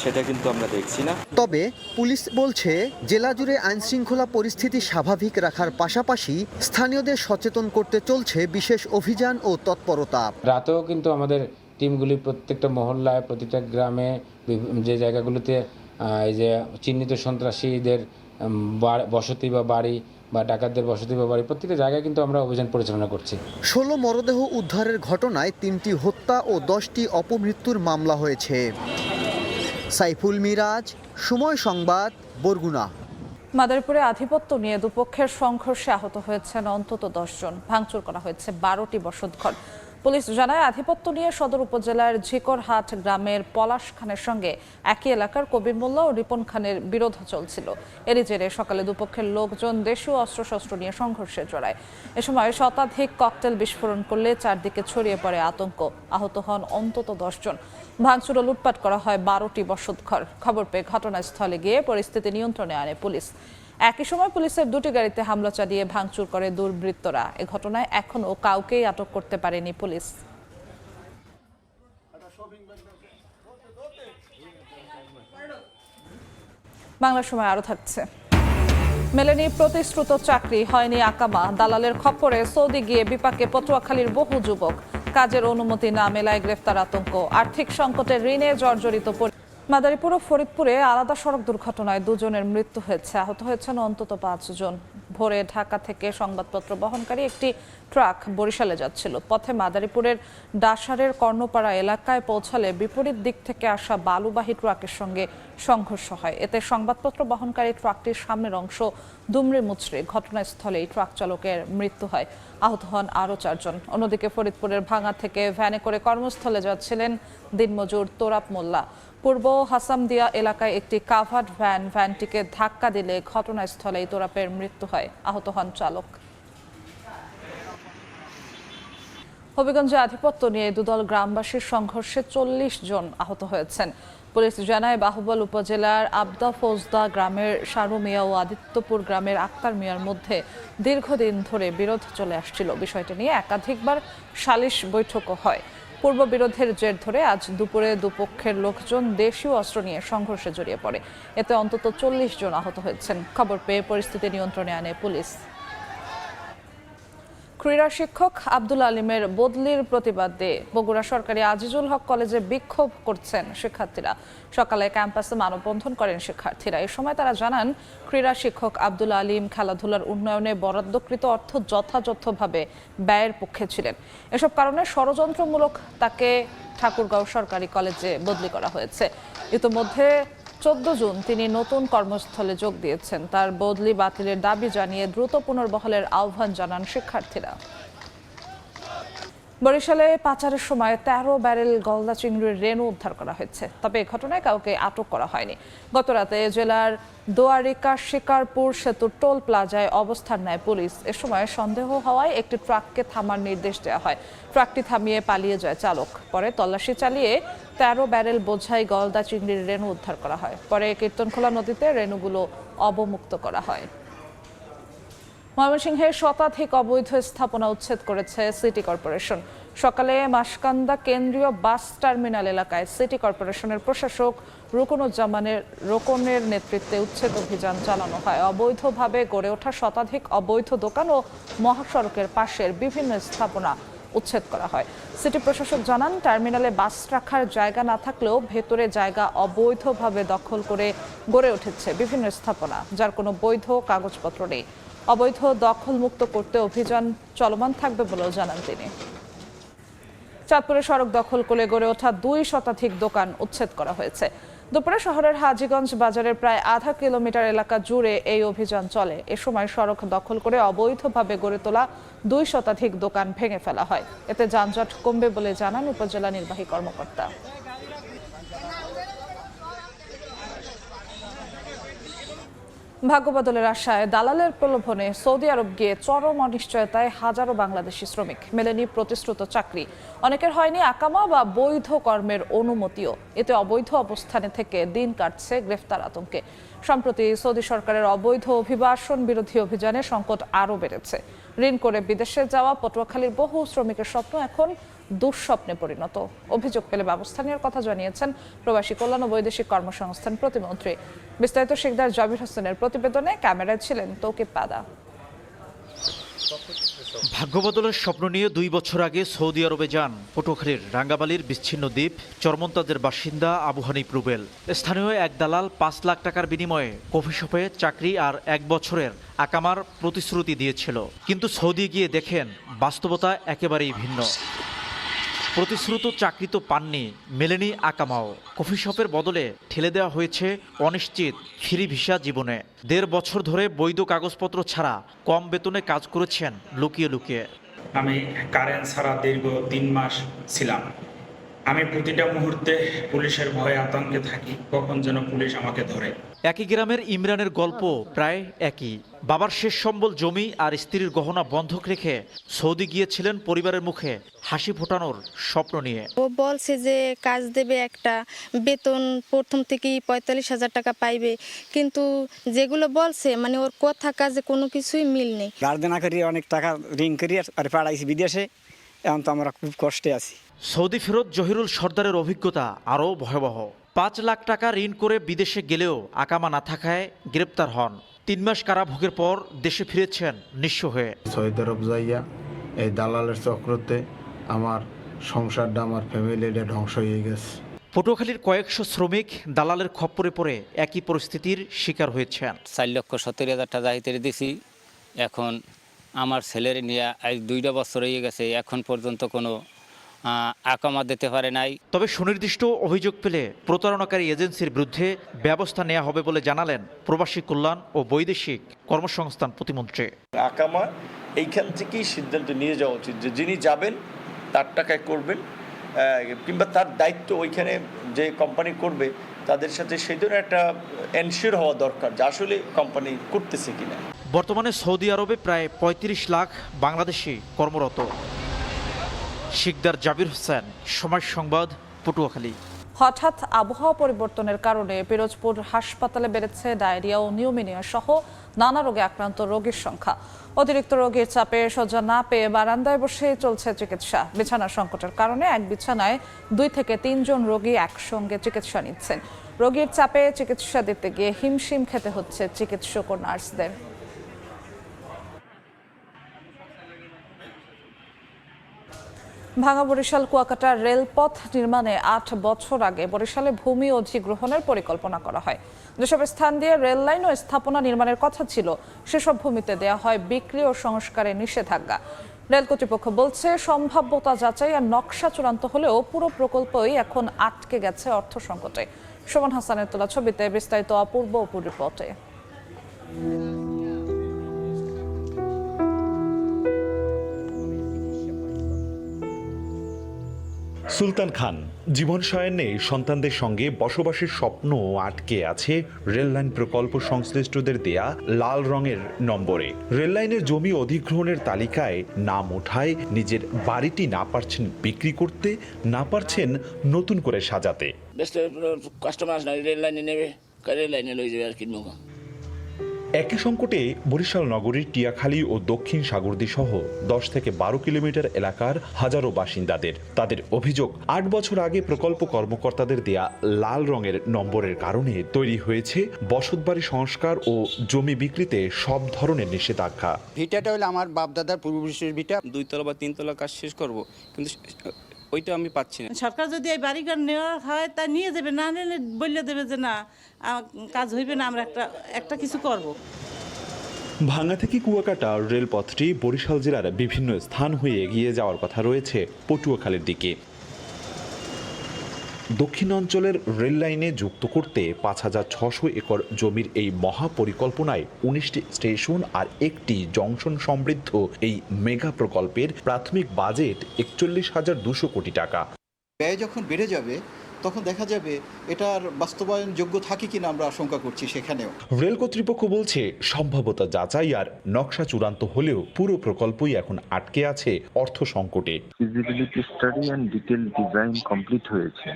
সেটা কিন্তু আমরা দেখছি না। তবে পুলিশ বলছে জেলা জুড়ে আইন শৃঙ্খলা পরিস্থিতি স্বাভাবিক রাখার পাশাপাশি স্থানীয়দের সচেতন করতে চলছে বিশেষ অভিযান ও তৎপরতা। রাতেও কিন্তু আমাদের টিমগুলি প্রত্যেকটা মহল্লায়, প্রতিটা গ্রামে, যে জায়গাগুলোতে এই যে চিহ্নিত সন্ত্রাসীদের বসতি বা বাড়ি বা ডাকাতদের বসতি বা বাড়ি, প্রত্যেকটা জায়গায় কিন্তু আমরা অভিযান পরিচালনা করছি। 16 মরদেহ উদ্ধারের ঘটনায় 3টি হত্যা ও 10টি অপমৃত্যুর মামলা হয়েছে। সাইফুল মিরাজ, সময় সংবাদ, বরগুনা। মাদারীপুরে আধিপত্য নিয়ে দুপক্ষের সংঘর্ষে আহত হয়েছেন অন্তত 10 জন। ভাঙচুর করা হয়েছে 12টি বসতঘর। পুলিশ জানায় আধিপত্য নিয়ে সদর উপজেলার ঝিকরহাট গ্রামের পলাশ খানের সঙ্গে একই এলাকার কবির মোল্লা ও রিপন খানের বিরোধ চলছিল। এরই জেরে সকালে দুপক্ষের লোকজন দেশীয় অস্ত্রশস্ত্র নিয়ে সংঘর্ষে জড়ায়। এ সময় শতাধিক ককটেল বিস্ফোরণ করলে চারদিকে ছড়িয়ে পড়ে আতঙ্ক। আহত হন অন্তত 10 জন। ভাঙচুর ও লুটপাট করা হয় 12টি বসতঘর। খবর পেয়ে ঘটনাস্থলে গিয়ে পরিস্থিতি নিয়ন্ত্রণে আনে পুলিশ। একই সময় পুলিশের 2টি গাড়িতে হামলা চালিয়ে ভাঙচুর করে দুর্বৃত্তরা। এ ঘটনায় এখনও কাউকেই আটক করতে পারেনি পুলিশ। বাংলা সময় আরো থাকছে। মেলেনি প্রতিশ্রুত চাকরি, হয়নি আকামা। দালালের খপ্পরে সৌদি গিয়ে বিপাকে পটুয়াখালীর বহু যুবক। কাজের অনুমতি না মেলায় গ্রেফতার আতঙ্ক। আর্থিক সংকটে ঋণে জর্জরিত। মাদারীপুর ও ফরিদপুরে আলাদা সড়ক দুর্ঘটনায় 2 জনের মৃত্যু হয়েছে। আহত হয়েছেন অন্তত 5 জন। ভোরে ঢাকা থেকে সংবাদপত্র বহনকারী একটি ট্রাক বরিশালে যাচ্ছিল। পথে মাদারীপুরের ডাসারের কর্ণপাড়া এলাকায় পৌঁছালে বিপরীত দিক থেকে আসা বালুবাহী ট্রাকের সঙ্গে সংঘর্ষ হয়। এতে সংবাদপত্র বহনকারী ট্রাকটির সামনের অংশ দুমড়ে মুচড়ে ঘটনাস্থলেই ট্রাক চালকের মৃত্যু হয়। আহত হন আরও 4 জন। অন্যদিকে ফরিদপুরের ভাঙা থেকে ভ্যানে করে কর্মস্থলে যাচ্ছিলেন দিনমজুর তোরাপ মোল্লা। পূর্ব হাসামদিয়া এলাকায় একটি কাভার্ড ভ্যানটিকে ধাক্কা দিলে ঘটনাস্থলেই তোরাপের মৃত্যু হয়। আহত হন চালক। হবিগঞ্জে আধিপত্য নিয়ে দুদল গ্রামবাসীর সংঘর্ষে 40 জন আহত হয়েছেন। পুলিশ জানায় বাহুবল উপজেলার আবদা ফৌজদা গ্রামের শারু মিয়া ও আদিত্যপুর গ্রামের আক্তার মিয়ার মধ্যে দীর্ঘদিন ধরে বিরোধ চলে আসছিল। বিষয়টি নিয়ে একাধিকবার সালিশ বৈঠকও হয়। পূর্ব বিরোধের জের ধরে আজ দুপুরে দুপক্ষের লোকজন দেশীয় অস্ত্র নিয়ে সংঘর্ষে জড়িয়ে পড়ে। এতে অন্তত 40 জন আহত হয়েছেন। খবর পেয়ে পরিস্থিতি নিয়ন্ত্রণে আনে পুলিশ। ক্রীড়া শিক্ষক আব্দুল আলিমের বদলির প্রতিবাদে বগুড়া সরকারি আজিজুল হক কলেজে বিক্ষোভ করছেন শিক্ষার্থীরা। সকালে ক্যাম্পাসে মানববন্ধন করেন শিক্ষার্থীরা। এই সময় তারা জানান, ক্রীড়া শিক্ষক আব্দুল আলিম খেলাধুলার উন্নয়নে বরাদ্দকৃত অর্থ যথাযথভাবে ব্যয়ের পক্ষে ছিলেন। এসব কারণে ষড়যন্ত্রমূলক তাকে ঠাকুরগাঁও সরকারি কলেজে বদলি করা হয়েছে। ইতোমধ্যে 14 জুন তিনি নতুন কর্মস্থলে যোগ দিয়েছেন। তার বদলি বাতিলের দাবি জানিয়ে দ্রুত পুনর্বহালের আহ্বান জানান শিক্ষার্থীরা। বরিশালে পাচারের সময় 13 ব্যারেল গলদা চিংড়ির রেণু উদ্ধার করা হয়েছে। তবে এই ঘটনায় কাউকে আটক করা হয়নি। গতরাতে জেলার দোয়ারিকা শিকারপুর সেতু টোল প্লাজায় অবস্থান নেয় পুলিশ। এ সময় সন্দেহ হওয়ায় একটি ট্রাককে থামার নির্দেশ দেওয়া হয়। ট্রাকটি থামিয়ে পালিয়ে যায় চালক। পরে তল্লাশি চালিয়ে 13 ব্যারেল বোঝাই গলদা চিংড়ির রেণু উদ্ধার করা হয়। পরে কীর্তনখোলা নদীতে রেণুগুলো অবমুক্ত করা হয়। ময়মনসিংহে শতাধিক অবৈধ স্থাপনা উচ্ছেদ করেছে সিটি কর্পোরেশন। সকালে মাসকান্দা কেন্দ্রীয় বাস টার্মিনাল এলাকায় সিটি কর্পোরেশনের প্রশাসক রোকনের নেতৃত্বে উচ্ছেদ অভিযান চালানো হয়। অবৈধভাবে গড়ে ওঠা শতাধিক অবৈধ দোকান ও মহাসড়কের পাশের বিভিন্ন স্থাপনা উচ্ছেদ করা হয়। সিটি প্রশাসক জানান, টার্মিনালে বাস রাখার জায়গা না থাকলেও ভেতরে জায়গা অবৈধভাবে দখল করে গড়ে উঠেছে বিভিন্ন স্থাপনা, যার কোনো বৈধ কাগজপত্র নেই। অবৈধ দখল মুক্ত করতে অভিযান চলমান থাকবে বলেও জানান তিনি। চাঁদপুরে সড়ক দখল করে গড়ে ওঠা 2 শতাধিক দোকান উচ্ছেদ করা হয়েছে। দুপুরে শহরের হাজীগঞ্জ বাজারের প্রায় আধা কিলোমিটার এলাকা জুড়ে এই অভিযান চলে। এ সময় সড়ক দখল করে অবৈধভাবে গড়ে তোলা 2 শতাধিক দোকান ভেঙে ফেলা হয়। এতে যানজট কমবে বলে জানান উপজেলা নির্বাহী কর্মকর্তা। ভাগ্যবদলের আশায় দালালের প্রলোভনে সৌদি আরব গিয়ে চরম অনিশ্চয়তায় হাজারো বাংলাদেশি শ্রমিক। মেলেনি প্রতিশ্রুত চাকরি, অনেকের হয়নি আকামা বা বৈধ কর্মের অনুমতিও। এতে অবৈধ অবস্থানে থেকে দিন কাটছে গ্রেফতার আতঙ্কে। সম্প্রতি সৌদি সরকারের অবৈধ অভিবাসন বিরোধী অভিযানে সংকট আরও বেড়েছে। ঋণ করে বিদেশে যাওয়া পটুয়াখালীর বহু শ্রমিকের স্বপ্ন এখন দুঃস্বপ্নে পরিণত। অভিযোগ পেলে ব্যবস্থা নেওয়ার কথা জানিয়েছেন প্রবাসী কল্যাণ ও বৈদেশিক কর্মসংস্থান প্রতিমন্ত্রী। বিস্তারিত শিকদার জাবির হোসেনের প্রতিবেদনে, ক্যামেরায় ছিলেন তৌকিব পাদা। ভাগ্যবদলের স্বপ্ন নিয়ে 2 বছর আগে সৌদি আরবে যান পটুয়াখালীর রাঙ্গাবালির বিচ্ছিন্ন দ্বীপ চরমন্তাজের বাসিন্দা আবু হানিফ রুবেল। স্থানীয় এক দালাল 5 লাখ টাকার বিনিময়ে কফি শপে চাকরি আর 1 বছরের আকামার প্রতিশ্রুতি দিয়েছিল। কিন্তু সৌদি গিয়ে দেখেন বাস্তবতা একেবারেই ভিন্ন। প্রতিশ্রুত চাকরি তো পাননি, মেলেনি আকামাও। কফি শপের বদলে ঠেলে দেওয়া হয়েছে অনিশ্চিত ফ্রি ভিসা জীবনে। 1.5 বছর ধরে বৈধ কাগজপত্র ছাড়া কম বেতনে কাজ করেছেন লুকিয়ে লুকিয়ে। আমি কারেন্ট ছাড়া দীর্ঘ 3 মাস ছিলাম। আমি প্রতিটা মুহূর্তে পুলিশের ভয়ে আতঙ্কে থাকি, কখন যেন পুলিশ আমাকে ধরে। একই গ্রামের ইমরানের গল্প প্রায় একই। বাবার শেষ সম্বল জমি আর স্ত্রীর গহনা বন্ধক রেখে সৌদি গিয়েছিলেন পরিবারের মুখে হাসি ফোটানোর স্বপ্ন নিয়ে। ও বলছে যে কাজ দেবে, একটা বেতন প্রথম থেকেই 45,000 টাকা পাইবে, কিন্তু যেগুলো বলছে মানে ওর কথা কাজে কোনো কিছুই মিল নেই। গার্ডেন আকারে অনেক টাকা ঋণ করি আর পাঠাইছি বিদেশে, এখন তো আমরা খুব কষ্টে আছি। সৌদি ফেরত জহিরুল সর্দারের অভিজ্ঞতা আরও ভয়াবহ। 5 লাখ টাকা ঋণ করে বিদেশে গেলেও আকামা না থাকায় গ্রেপ্তার হন। 3 মাস কারাভোগের পর দেশে ফিরেছেন নিঃস্ব হয়ে। সৌদি আরব যাইয়া এই দালালের চক্রতে আমার সংসারটা, আমার ফ্যামিলিটা ধ্বংস হয়ে গেছে। পটুয়াখালীর কয়েকশো শ্রমিক দালালের খপ্পরে পড়ে একই পরিস্থিতির শিকার হয়েছেন। 4,70,000 টাকা যাইতে দিছি, এখন আমার ছেলের নিয়ে আজ 2 বছর হয়ে গেছে, এখন পর্যন্ত কোনো আকামা দিতে পারে নাই। তবে সুনির্দিষ্ট অভিযোগ পেলে প্রতারণাকারী এজেন্সির বিরুদ্ধে ব্যবস্থা নেওয়া হবে বলে জানালেন প্রবাসী কল্যাণ ও বৈদেশিক কর্মসংস্থান প্রতিমন্ত্রী। আকামা এইখান থেকেই সিদ্ধান্ত নিয়ে যাওয়া উচিত যে যিনি যাবেন তার টাকায় করবেন, কিংবা তার দায়িত্ব ওইখানে যে কোম্পানি করবে তাদের সাথে সেই ধরনের একটা এনশিওর হওয়া দরকার যে আসলে কোম্পানি করতেছে কিনা। বর্তমানে সৌদি আরবে প্রায় 35 লাখ বাংলাদেশি কর্মরত। শিকদার জাবির হোসেন, সময় সংবাদ, পটুয়াখালী। হঠাৎ আবহাওয়া পরিবর্তনের কারণে পিরোজপুর হাসপাতালে বেড়েছে ডায়রিয়া ও নিউমোনিয়া সহ নানা রোগে আক্রান্ত রোগীর সংখ্যা। অতিরিক্ত রোগীর চাপে সহ্য না পেয়ে বারান্দায় বসে চলছে চিকিৎসা। বিছানা সংকটের কারণে এক বিছানায় 2 থেকে 3 জন রোগী একসঙ্গে চিকিৎসা নিচ্ছেন। রোগীর চাপে চিকিৎসা দিতে গিয়ে হিমশিম খেতে হচ্ছে চিকিৎসক ও নার্সদের। ভাঙা বরিশাল কুয়াকাটা রেলপথ নির্মাণে 8 বছর আগে বরিশালে ভূমি অধিগ্রহণের পরিকল্পনা করা হয়। যেসব স্থান দিয়ে রেল লাইন ও স্থাপনা নির্মাণের কথা ছিল সেসব ভূমিতে দেয়া হয় বিক্রি ও সংস্কারের নিষেধাজ্ঞা। রেল কর্তৃপক্ষ বলছে সম্ভাব্যতা যাচাই আর নকশা চূড়ান্ত হলেও পুরো প্রকল্পই এখন আটকে গেছে অর্থ সংকটে। শোভন হাসানের তোলা ছবিতে বিস্তারিত অপূর্ব অপুর রিপোর্টে। সুলতান খান জীবন শয়নে সন্তানদের সঙ্গে বসবাসের স্বপ্ন আটকে আছে রেললাইন প্রকল্প সংশ্লিষ্টদের দেয়া লাল রঙের নম্বরে। রেললাইনের জমি অধিগ্রহণের তালিকায় নাম ওঠায় নিজের বাড়িটি না পারছেন বিক্রি করতে, না পারছেন নতুন করে সাজাতে। একই সংকটে বরিশাল নগরীর টিয়াখালী ও দক্ষিণ সাগরদী সহ 10 থেকে 12 কিলোমিটার এলাকার হাজারো বাসিন্দাদের। তাদের অভিযোগ 8 বছর আগে প্রকল্প কর্মকর্তাদের দেয়া লাল রঙের নম্বরের কারণে তৈরি হয়েছে বসতবাড়ি সংস্কার ও জমি বিক্রিতে সব ধরনের নিষেধাজ্ঞা। ভিটাটা হলো আমার বাপদাদার পূর্বপুরুষের ভিটা, 2 তলা বা 3 তলা কাজ শেষ করব, কিন্তু ওইটা আমি পাচ্ছি না। সরকার যদি এই বাড়িঘর নেওয়া হয় তা নিয়ে যাবে, না নিলে বললে দেবে যে না কাজ হইবে না, আমরা একটা কিছু করব। ভাঙ্গা থেকে কুয়াকাটা রেলপথটি বরিশাল জেলার বিভিন্ন স্থান হয়ে এগিয়ে যাওয়ার কথা রয়েছে পটুয়াখালীর দিকে। দক্ষিণ অঞ্চলের রেল লাইনে যুক্ত করতে ৫,৬০০ একর জমির এই মহাপরিকল্পনায় ১৯টি স্টেশন আর একটি জংশন সমৃদ্ধ এই মেগা প্রকল্পের প্রাথমিক বাজেট ৪১,২০০ কোটি টাকা। ব্যয় যখন বেড়ে যাবে তখন দেখা যাবে এটার বাস্তবায়ন যোগ্য থাকে কিনা আমরা আশঙ্কা করছি সেখানেও। রেল কর্তৃপক্ষ বলছে সম্ভাব্যতা যাচাই আর নকশা চূড়ান্ত হলেও পুরো প্রকল্পই এখন আটকে আছে অর্থ সংকটে। Feasibility study and detail design complete হয়েছে,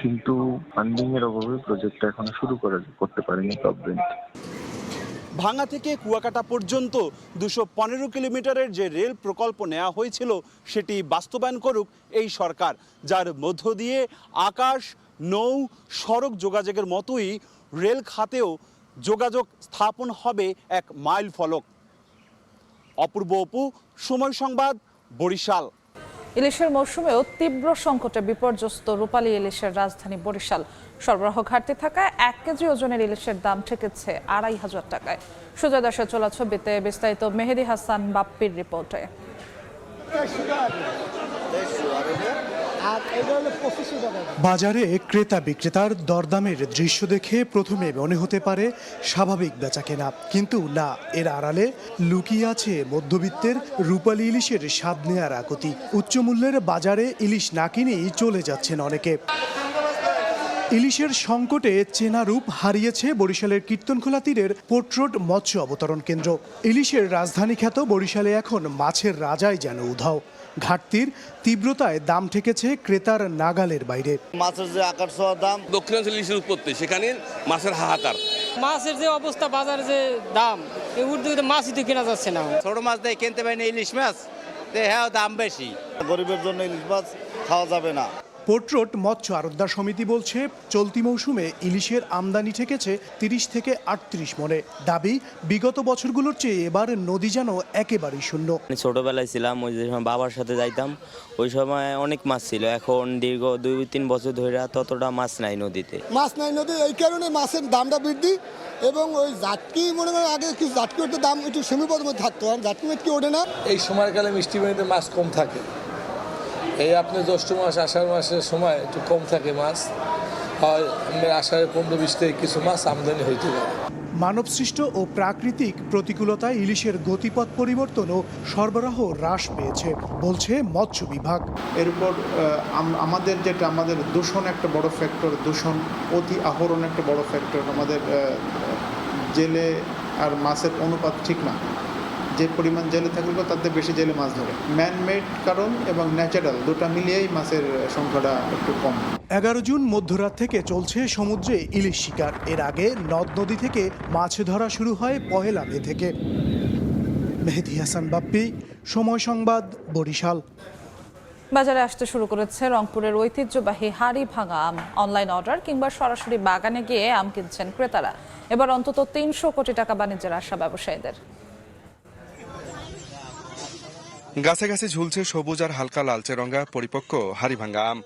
কিন্তু ফান্ডিং এর অভাবে প্রজেক্টটা এখনো শুরু করতে পারেনি গভর্নমেন্ট। ভাঙ্গা থেকে কুয়াকাটা পর্যন্ত ২১৫ কিলোমিটারের যে রেল প্রকল্প নেওয়া হয়েছিল সেটি বাস্তবায়ন করুক এই সরকার, যার মধ্য দিয়ে আকাশ, নৌ, সড়ক যোগাযোগের মতোই রেল খাতেও যোগাযোগ স্থাপন হবে এক মাইল ফলক। অপূর্ব অপু, সময় সংবাদ, বরিশাল। ইলিশের মৌসুমেও তীব্র সংকটে বিপর্যস্ত রূপালী ইলিশের রাজধানী বরিশাল। সরবরাহ ঘাটতি থাকায় ১ কেজি ওজনের ইলিশের দাম ঠেকেছে ২৫০০ টাকায়। সুজয় দাসের চলা ছবিতে বিস্তারিত মেহেদি হাসান বাপ্পির রিপোর্টে। বাজারে ক্রেতা বিক্রেতার দরদামের দৃশ্য দেখে প্রথমে মনে হতে পারে স্বাভাবিক বেচাকেনা, কিন্তু না, এর আড়ালে লুকিয়ে আছে মধ্যবিত্তের রূপালী ইলিশের স্বাদ নেয়ার আকুতি। উচ্চমূল্যের বাজারে ইলিশ না কিনেই চলে যাচ্ছেন অনেকে। ইলিশের সংকটে চেনা রূপ হারিয়েছে বরিশালের কীর্তনখোলা তীরের পোর্ট রোড মৎস্য অবতরণ কেন্দ্র। ইলিশের রাজধানী খ্যাত বরিশালে এখন মাছের রাজাই যেন উধাও। ঘাটতির তীব্রতায় দাম ঠেকেছে ক্রেতার নাগালের বাইরে। মাছের যে আকার ছোঁয়া দাম, দক্ষিণাঞ্চল ইলিশের উৎপত্তি, সেখানে মাছের হাহাকার। মাছের যে অবস্থা, বাজারে যে দাম, এই উর্দুতে মাছই তো কেনা যাচ্ছে না। ছোট মাছ দিয়ে কিনতে পারি না, ইলিশ মাছ হ্যাঁ দাম বেশি, গরিবের জন্য ইলিশ মাছ খাওয়া যাবে না। পোর্ট রোড মৎস্য আড়তদার সমিতি বলছে চলতি মৌসুমে ইলিশের আমদানি ঠেকেছে ৩০ থেকে ৩৮ মনে। দাবি, বিগত বছরগুলোর চেয়ে এবার নদী যেন একেবারেই শূন্য। ছোটবেলায় ছিলাম, ওই যে সময় বাবার সাথে যাইতাম, ওই সময় অনেক মাছ ছিল। এখন দীর্ঘ ২-৩ বছর ধরে ততটা মাছ নাই নদীতে। মাছ নাই নদী, এই কারণে মাছের দামটা বৃদ্ধি। এবং ওই জাটকি মনে করেন আগে কিছু জাটকি ওঠে দাম একটু সীমিত মধ্যে থাকতো, আর জাটকি মেটকি ওঠে না। এই সময়কালে মিষ্টি পানিতে মাছ কম থাকে। এই আপনি জ্যৈষ্ঠ মাস, আষাঢ় মাসের সময় একটু কম থাকে মাছ, হয় আপনার আষাঢ়ে ১৫-২০ থেকে কিছু মাছ আমদানি হইতে পারে। মানবসৃষ্ট ও প্রাকৃতিক প্রতিকূলতায় ইলিশের গতিপথ পরিবর্তন ও সরবরাহ হ্রাস পেয়েছে বলছে মৎস্য বিভাগ। এরপর আমাদের দূষণ একটা বড় ফ্যাক্টর, দূষণ অতি আহরণ একটা বড় ফ্যাক্টর। আমাদের জেলে আর মাছের অনুপাত ঠিক না, যে পরিমাণ জেলে থাকলে তাতে বেশি জেলে মাছ ধরে। ম্যানমেড কারণ এবং ন্যাচারাল দুটো মিলিয়েই মাছের সংখ্যাটা একটু কম। ১১ জুন মধ্যরাত থেকে চলছে সমুদ্রে ইলিশ শিকার। এর আগে নদ নদী থেকে মাছ ধরা শুরু হয় ১লা মে থেকে। মেহেদি হাসান বাপ্পি, সময় সংবাদ, বরিশাল। বাজারে আসতে শুরু করেছে রংপুরের ঐতিহ্যবাহী হাড়ি ভাঙা আম। অনলাইন অর্ডার কিংবা সরাসরি বাগানে গিয়ে আম কিনছেন ক্রেতারা। এবার অন্তত ৩০০ কোটি টাকা বাণিজ্যের আশা ব্যবসায়ীদের। গাছে গাছে ঝুলছে সবুজ আর হালকা লালচে রঙা পরিপক্ক হাড়িভাঙ্গা আম।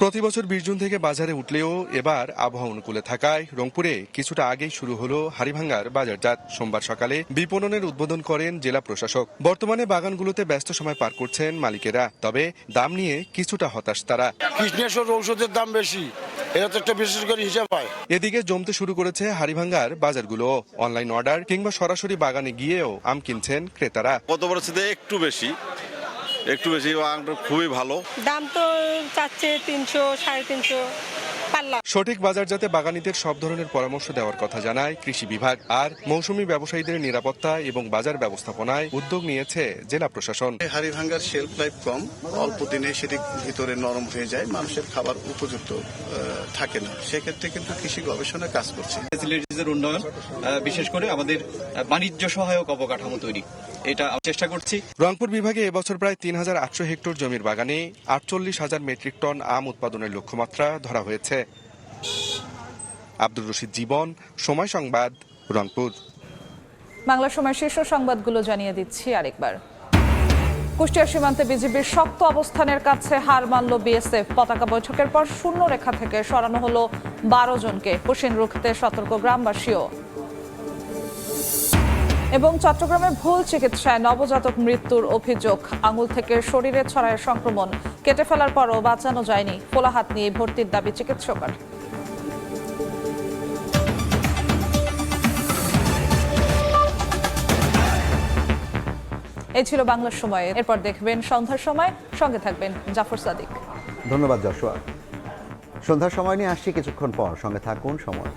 প্রতি বছর ২০ জুন থেকে বাজারে উঠলেও এবার আবহাওয়া অনুকূলে থাকায় রংপুরে কিছুটা আগেই শুরু হলো হাড়িভাঙ্গার বাজারজাত। সোমবার সকালে বিপণনের উদ্বোধন করেন জেলা প্রশাসক। বর্তমানে বাগানগুলোতে ব্যস্ত সময় পার করছেন মালিকেরা, তবে দাম নিয়ে কিছুটা হতাশ তারা। কীটনাশক ঔষধের দাম বেশি, এটা তো একটা বিশেষ করে হিসাব হয়। এদিকে জমতে শুরু করেছে হাড়িভাঙ্গার বাজারগুলো। অনলাইন অর্ডার কিংবা সরাসরি বাগানে গিয়েও আম কিনছেন ক্রেতারা। গত বছর একটু বেশি খুবই ভালো। দাম তো চাচ্ছে ৩০০, ৩৫০ পাল্লা। সঠিক বাজারজাতে বাগানীদের সব ধরনের পরামর্শ দেওয়ার কথা জানায় কৃষি বিভাগ। আর মৌসুমী ব্যবসায়ীদের নিরাপত্তা এবং বাজার ব্যবস্থাপনায় উদ্যোগ নিয়েছে জেলা প্রশাসন। হাড়িভাঙ্গার শেলফ লাইফ কম, অল্প দিনে সেটি ভিতরে নরম হয়ে যায়, মানুষের খাবার উপযুক্ত থাকে না। সেক্ষেত্রে কিন্তু কৃষি গবেষণা কাজ করছে। ফ্যাসিলিটিজের উন্নয়ন, বিশেষ করে আমাদের বাণিজ্য সহায়ক অবকাঠামো তৈরি, এটা চেষ্টা করছি। রংপুর বিভাগে এবছর প্রায় ৩,৮০০ হেক্টর জমির বাগানে ৪৮,০০০ মেট্রিক টন আম উৎপাদনের লক্ষ্যমাত্রা ধরা হয়েছে। আব্দুর রশিদ জীবন, সময় সংবাদ, রংপুর। বাংলা সময় শীর্ষ সংবাদগুলো জানিয়ে দিচ্ছি আরেকবার। কুষ্টিয়া সীমান্তে বিজিবির শক্ত অবস্থানের কাছে হার মানল বিএসএফ। পতাকা বৈঠকের পর শূন্য রেখা থেকে সরানো হলো ১২ জনকে। পুশিন রুখতে সতর্ক গ্রামবাসীও। এবং চট্টগ্রামে ভুল চিকিৎসায় নবজাতক মৃত্যুর অভিযোগ। আঙুল থেকে শরীরে ছড়ায় সংক্রমণ, কেটে ফেলার পরও বাঁচানো যায়নি। ফোলা হাত নিয়ে ভর্তির দাবি চিকিৎসকের। এই ছিল বাংলার সময়। এরপর দেখবেন সন্ধ্যার সময়, সঙ্গে থাকবেন জাফর সাদিক। ধন্যবাদ যশোয়া। সন্ধ্যার সময় নিয়ে আসছি কিছুক্ষণ পর, সঙ্গে থাকুন সময়।